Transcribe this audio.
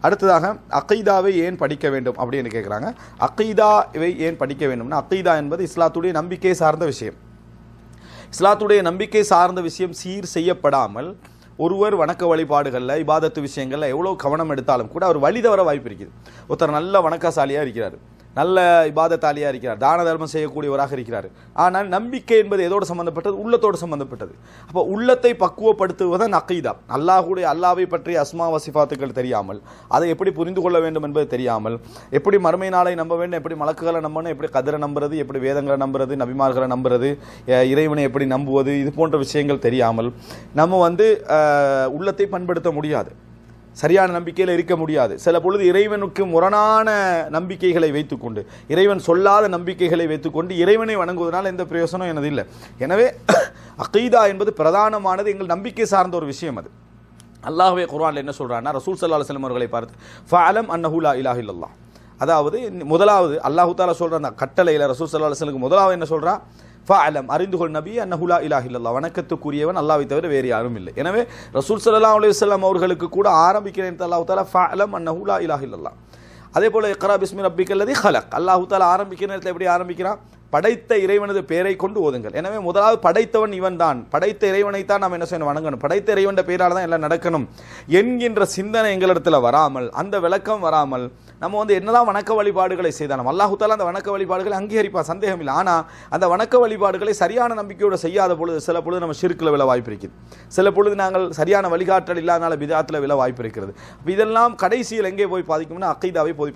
அடுத்ததாக அகீதாவை ஏன் படிக்க வேண்டும் அப்படின்னு கேட்குறாங்க. அகீதாவை ஏன் படிக்க வேண்டும்னா, அகீதா என்பது இஸ்லாத்துடைய நம்பிக்கை சார்ந்த விஷயம். இஸ்லாத்துடைய நம்பிக்கை சார்ந்த விஷயம் சீர் செய்யப்படாமல் ஒருவர் வணக்க வழிபாடுகளில் இபாதத்து விஷயங்களில் எவ்வளோ கவனம் எடுத்தாலும் கூட அவர் வழி தவற வாய்ப்பு இருக்குது. ஒருத்தர் நல்ல வணக்கசாலியாக இருக்கிறார், நல்ல இபாதத்தாலியாக இருக்கிறார், தான தர்மம் செய்யக்கூடியவராக இருக்கிறார். ஆனால் நம்பிக்கை என்பது எதோடு சம்பந்தப்பட்டது? உள்ளத்தோடு சம்பந்தப்பட்டது. அப்போ உள்ளத்தை பக்குவப்படுத்துவதுதான் அகீதா. அல்லாஹ்வை பற்றிய அஸ்மா வசிஃபாத்துக்கள் தெரியாமல், அதை எப்படி புரிந்து கொள்ள வேண்டும் என்பது தெரியாமல், எப்படி மறுமை நாளை நம்ப வேண்டும், எப்படி மலக்குகளை நம்பணும், எப்படி கதிரை நம்புறது, எப்படி வேதங்களை நம்புறது, நபிமார்களை நம்புறது, இறைவனை எப்படி நம்புவது, இது போன்ற விஷயங்கள் தெரியாமல் நம்ம உள்ளத்தை பண்படுத்த முடியாது, சரியான நம்பிக்கையில் இருக்க முடியாது. சில பொழுது இறைவனுக்கு முரணான நம்பிக்கைகளை வைத்துக்கொண்டு, இறைவன் சொல்லாத நம்பிக்கைகளை வைத்துக்கொண்டு இறைவனை வணங்குவதனால் எந்த பிரயோசனம் எனது இல்லை. எனவே அகீதா என்பது பிரதானமானது, எங்கள் நம்பிக்கை சார்ந்த ஒரு விஷயம். அது அல்லாஹ்வே குர்ஆனில் என்ன சொல்றான்னா, ரசூல் ஸல்லல்லாஹு அலைஹி வஸல்லம் அவர்களை பார்த்து ஃபஅலம் அன்னஹு லா இலாஹ இல்லல்லாஹ், அதாவது முதலாவது அல்லாஹ் தஆலா சொல்ற அந்த கட்டளையில் ரசூல் ஸல்லல்லாஹு அலைஹி வஸல்லம் முதலாவது என்ன சொல்றா? ஃபஅலம், அறிந்துகொள் நபி, அன்னஹு லா இலாஹ இல்லல்லாஹ், வணக்கத்துக்குரியவன் அல்லாஹ்வை தவிர வேறு யாரும் இல்லை. எனவே ரசூல் ஸல்லல்லாஹு அலைஹி வஸல்லம் அவர்களுக்கு கூட ஆரம்பிக்கிறேன் அல்லாஹ் தஆலா ஃபஅலம் அன்னஹு லா இலாஹ இல்லல்லாஹ். அதே போல இக்ரா பிஸ்மி ரப்பிக்கல்லதி ஹலக், அல்லாஹ் தஆலா ஆரம்பிக்கிற நேரத்தில் எப்படி ஆரம்பிக்கிறான்? படைத்த இறைவனது பெயரை கொண்டு ஓதுங்கள். எனவே முதலாவது படைத்தவன் இவன் தான், படைத்த இறைவனைத்தான் நாம் என்ன செய்யணும்? வணங்கணும். படைத்த இறைவன் பெயரால் தான் எல்லாம் நடக்கணும் என்கின்ற சிந்தனை எங்களிடத்தில் வராமல், அந்த விளக்கம் வராமல் நம்ம என்னதான் வணக்க வழிபாடுகளை செய்தாலும் அல்லாஹ் தஆலா அந்த வணக்க வழிபாடுகளை அங்கீகரிப்பா, சந்தேகம் இல்லை. ஆனால் அந்த வணக்க வழிபாடுகளை சரியான நம்பிக்கையோடு செய்யாத பொழுது சில பொழுது நம்ம ஷிர்க்கில் விழ வாய்ப்பு இருக்குது, சில பொழுது நாங்கள் சரியான வழிகாட்டல் இல்லாதனால பிதாத்தில் விழ வாய்ப்பு இருக்கிறது. இதெல்லாம் கடைசியில் எங்கே போய் பாதிக்கும்னா அகீதாவை போய்